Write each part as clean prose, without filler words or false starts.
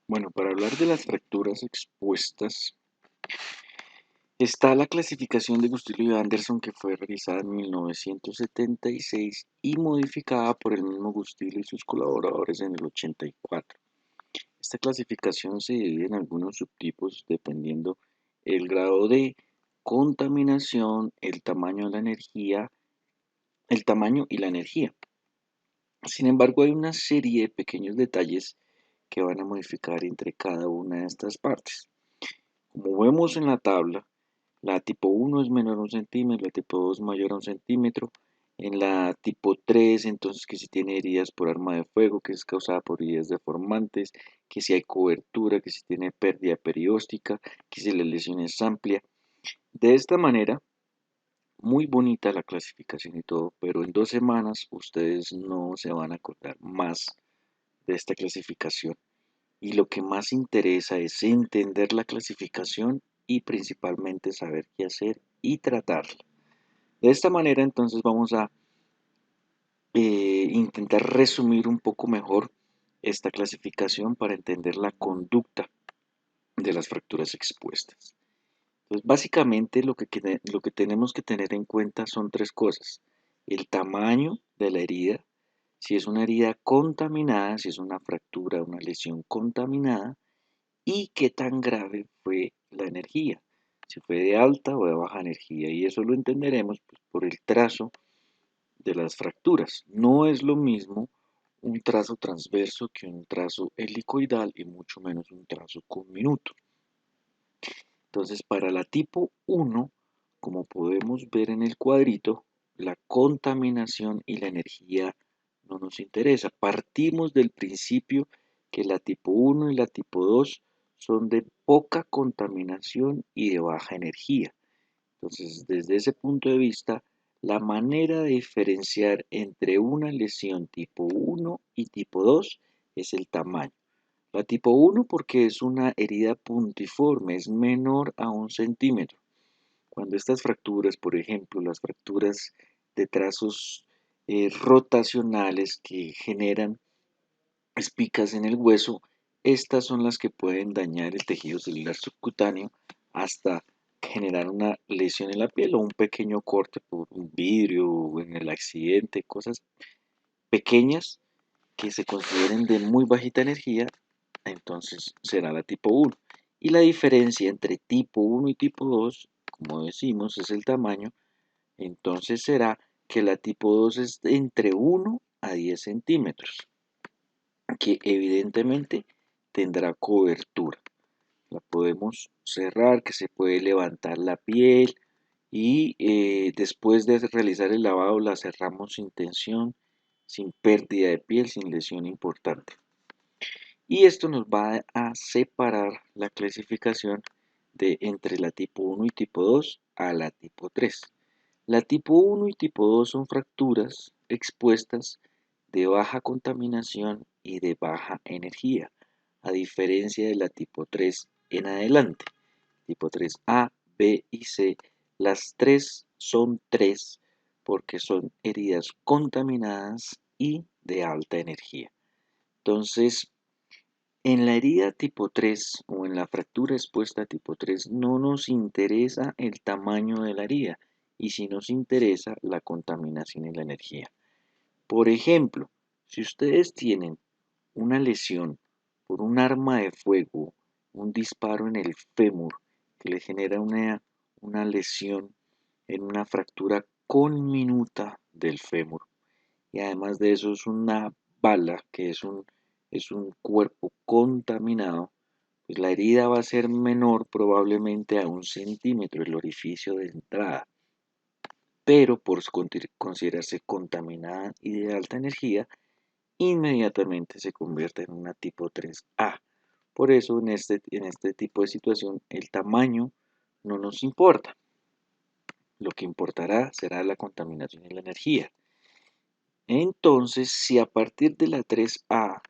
Bueno, para hablar de las fracturas expuestas, está la clasificación de Gustillo y Anderson que fue realizada en 1976 y modificada por el mismo Gustillo y sus colaboradores en el 84. Esta clasificación se divide en algunos subtipos dependiendo el grado de contaminación, el tamaño de la energía, el tamaño y la energía. Sin embargo, hay una serie de pequeños detalles que van a modificar entre cada una de estas partes. Como vemos en la tabla, la tipo 1 es menor a 1 centímetro, la tipo 2 mayor a 1 centímetro. En la tipo 3, entonces que si tiene heridas por arma de fuego, que es causada por heridas deformantes, que si hay cobertura, que si tiene pérdida perióstica, que si la lesión es amplia. De esta manera, muy bonita la clasificación y todo, pero en 2 semanas ustedes no se van a acordar más de esta clasificación. Y lo que más interesa es entender la clasificación y principalmente saber qué hacer y tratarla. De esta manera entonces vamos a intentar resumir un poco mejor esta clasificación para entender la conducta de las fracturas expuestas. Entonces básicamente lo que tenemos que tener en cuenta son tres cosas. El tamaño de la herida, si es una herida contaminada, si es una fractura, una lesión contaminada, y qué tan grave fue la energía, si fue de alta o de baja energía, y eso lo entenderemos pues, por el trazo de las fracturas. No es lo mismo un trazo transverso que un trazo helicoidal y mucho menos un trazo conminuto. Entonces, para la tipo 1, como podemos ver en el cuadrito, la contaminación y la energía no nos interesa. Partimos del principio que la tipo 1 y la tipo 2 son de poca contaminación y de baja energía. Entonces, desde ese punto de vista, la manera de diferenciar entre una lesión tipo 1 y tipo 2 es el tamaño. La tipo 1 porque es una herida puntiforme, es menor a 1 centímetro. Cuando estas fracturas, por ejemplo, las fracturas de trazos rotacionales que generan espicas en el hueso, estas son las que pueden dañar el tejido celular subcutáneo hasta generar una lesión en la piel o un pequeño corte por un vidrio o en el accidente, cosas pequeñas que se consideren de muy bajita energía, entonces será la tipo 1. Y la diferencia entre tipo 1 y tipo 2, como decimos, es el tamaño, entonces será que la tipo 2 es de entre 1 a 10 centímetros, que evidentemente tendrá cobertura. La podemos cerrar, que se puede levantar la piel y después de realizar el lavado la cerramos sin tensión, sin pérdida de piel, sin lesión importante. Y esto nos va a separar la clasificación de entre la tipo 1 y tipo 2 a la tipo 3. La tipo 1 y tipo 2 son fracturas expuestas de baja contaminación y de baja energía, a diferencia de la tipo 3 en adelante. Tipo 3A, B y C, las tres son 3 porque son heridas contaminadas y de alta energía. Entonces, en la herida tipo 3 o en la fractura expuesta tipo 3 no nos interesa el tamaño de la herida y sí nos interesa la contaminación y la energía. Por ejemplo, si ustedes tienen una lesión por un arma de fuego, un disparo en el fémur que le genera una lesión en una fractura conminuta del fémur, y además de eso es una bala que es un cuerpo contaminado, pues la herida va a ser menor probablemente a 1 centímetro el orificio de entrada, pero por considerarse contaminada y de alta energía, inmediatamente se convierte en una tipo 3A. Por eso en este tipo de situación el tamaño no nos importa. Lo que importará será la contaminación y la energía. Entonces, si a partir de la 3A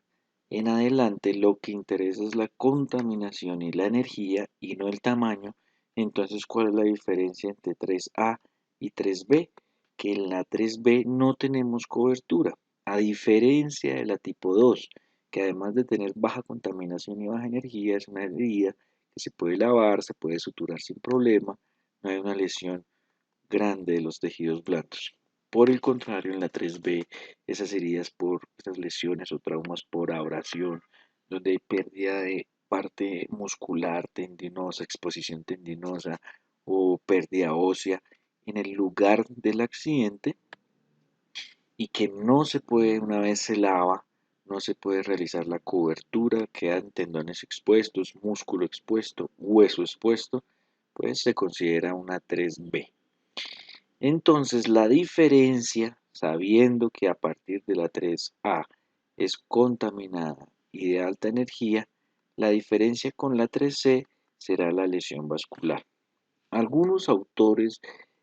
en adelante lo que interesa es la contaminación y la energía y no el tamaño, entonces ¿cuál es la diferencia entre 3A y 3B? Que en la 3B no tenemos cobertura, a diferencia de la tipo 2, que además de tener baja contaminación y baja energía, es una herida que se puede lavar, se puede suturar sin problema, no hay una lesión grande de los tejidos blandos. Por el contrario, en la 3B, esas heridas por esas lesiones o traumas por abrasión, donde hay pérdida de parte muscular, tendinosa, exposición tendinosa o pérdida ósea en el lugar del accidente y que no se puede, una vez se lava, no se puede realizar la cobertura, quedan tendones expuestos, músculo expuesto, hueso expuesto, pues se considera una 3B. Entonces, la diferencia, sabiendo que a partir de la 3A es contaminada y de alta energía, la diferencia con la 3C será la lesión vascular. Algunos autores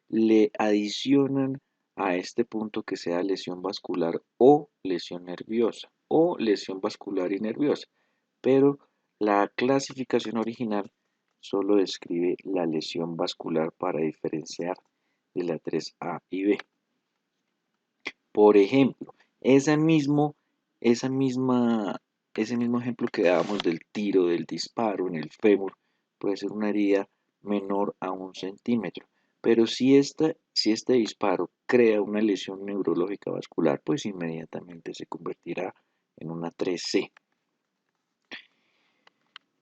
le adicionan a este punto que sea lesión vascular o lesión nerviosa o lesión vascular y nerviosa, pero la clasificación original solo describe la lesión vascular para diferenciar de la 3A y B. Por ejemplo, esa misma, ese mismo ejemplo que dábamos del tiro, del disparo en el fémur, puede ser una herida menor a 1 centímetro. Pero si este disparo crea una lesión neurológica vascular, pues inmediatamente se convertirá en una 3C.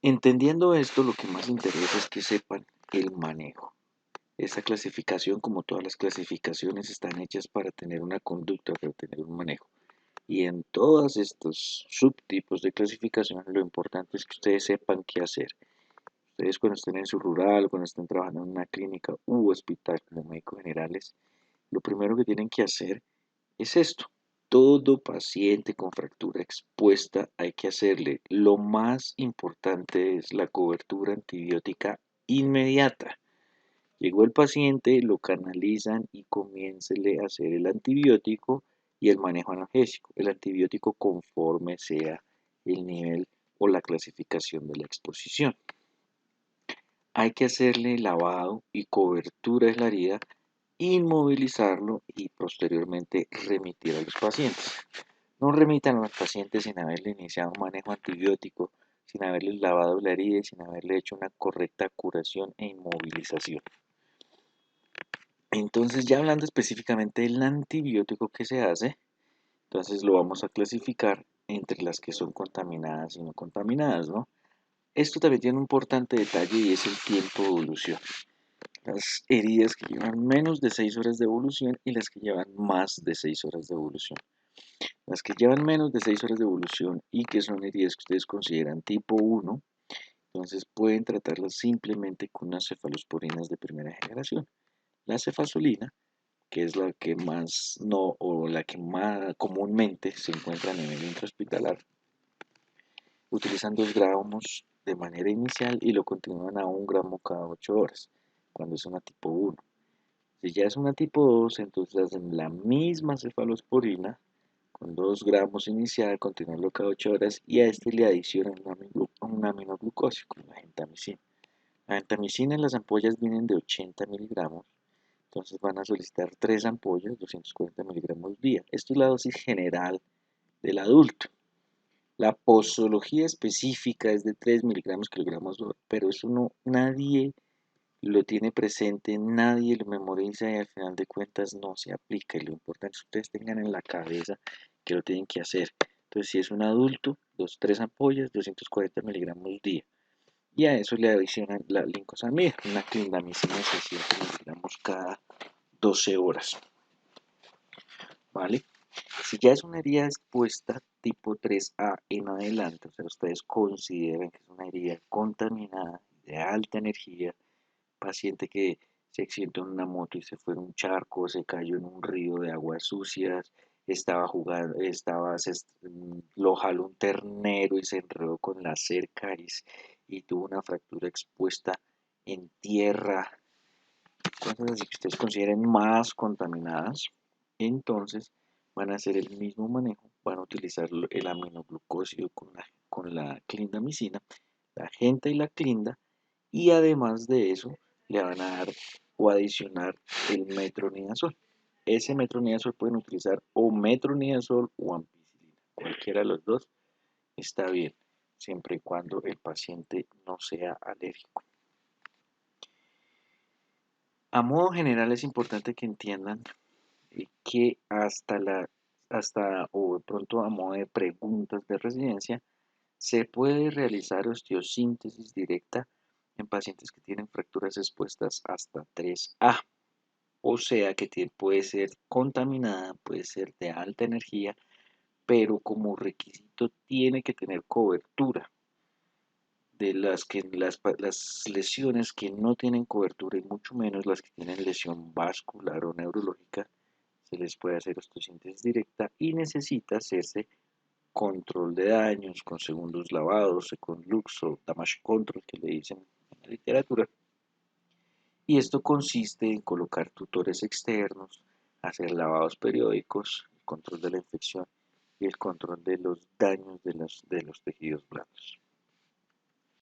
Entendiendo esto, lo que más interesa es que sepan el manejo. Esta clasificación, como todas las clasificaciones, están hechas para tener una conducta, para tener un manejo. Y en todos estos subtipos de clasificación, lo importante es que ustedes sepan qué hacer. Ustedes cuando estén en su rural, cuando estén trabajando en una clínica u hospital como médicos generales, lo primero que tienen que hacer es esto. Todo paciente con fractura expuesta hay que hacerle. Lo más importante es la cobertura antibiótica inmediata. Llegó el paciente, lo canalizan y comiéncele a hacer el antibiótico y el manejo analgésico. El antibiótico conforme sea el nivel o la clasificación de la exposición. Hay que hacerle lavado y cobertura de la herida, inmovilizarlo y posteriormente remitir a los pacientes. No remitan a los pacientes sin haberle iniciado un manejo antibiótico, sin haberles lavado la herida y sin haberle hecho una correcta curación e inmovilización. Entonces, ya hablando específicamente del antibiótico que se hace, entonces lo vamos a clasificar entre las que son contaminadas y no contaminadas, ¿no? Esto también tiene un importante detalle y es el tiempo de evolución. Las heridas que llevan menos de 6 horas de evolución y las que llevan más de 6 horas de evolución. Las que llevan menos de 6 horas de evolución y que son heridas que ustedes consideran tipo 1, entonces pueden tratarlas simplemente con unas cefalosporinas de primera generación. La cefazolina, que es la que más no o la que más comúnmente se encuentra a nivel intrahospitalar, utilizan 2 gramos de manera inicial y lo continúan a 1 gramo cada 8 horas, cuando es una tipo 1. Si ya es una tipo 2, entonces hacen la misma cefalosporina con 2 gramos inicial, continuarlo cada 8 horas y a este le adicionan un aminoglucósico, la gentamicina. La gentamicina en las ampollas vienen de 80 miligramos. Entonces van a solicitar 3 ampollas, 240 miligramos día. Esto es la dosis general del adulto. La posología específica es de 3 miligramos kilogramos, pero eso no, nadie lo tiene presente, nadie lo memoriza y al final de cuentas no se aplica. Y lo importante es que ustedes tengan en la cabeza que lo tienen que hacer. Entonces, si es un adulto, 3 ampollas, 240 miligramos día. Y a eso le adicionan la lincosamida, una clindamicina de 600 miligramos cada 12 horas. ¿Vale? Si ya es una herida expuesta tipo 3A en adelante, o sea, ustedes consideran que es una herida contaminada, de alta energía, paciente que se accidentó en una moto y se fue en un charco, se cayó en un río de aguas sucias, estaba jugando, lo jaló un ternero y se enredó con la cerca y tuvo una fractura expuesta en tierra, cosas así que ustedes consideren más contaminadas, entonces van a hacer el mismo manejo, van a utilizar el aminoglucósido con la clindamicina, la genta y la clinda, y además de eso le van a dar o adicionar el metronidazol. Ese metronidazol pueden utilizar o metronidazol o ampicilina, cualquiera de los dos, está bien, siempre y cuando el paciente no sea alérgico. A modo general es importante que entiendan que hasta o de pronto a modo de preguntas de residencia, se puede realizar osteosíntesis directa en pacientes que tienen fracturas expuestas hasta 3A, o sea que puede ser contaminada, puede ser de alta energía, pero como requisito tiene que tener cobertura. De las lesiones que no tienen cobertura y mucho menos las que tienen lesión vascular o neurológica, se les puede hacer osteosíntesis directa y necesita hacerse control de daños con segundos lavados, second lux o damage control que le dicen en la literatura. Y esto consiste en colocar tutores externos, hacer lavados periódicos, el control de la infección y el control de los daños de los tejidos blandos.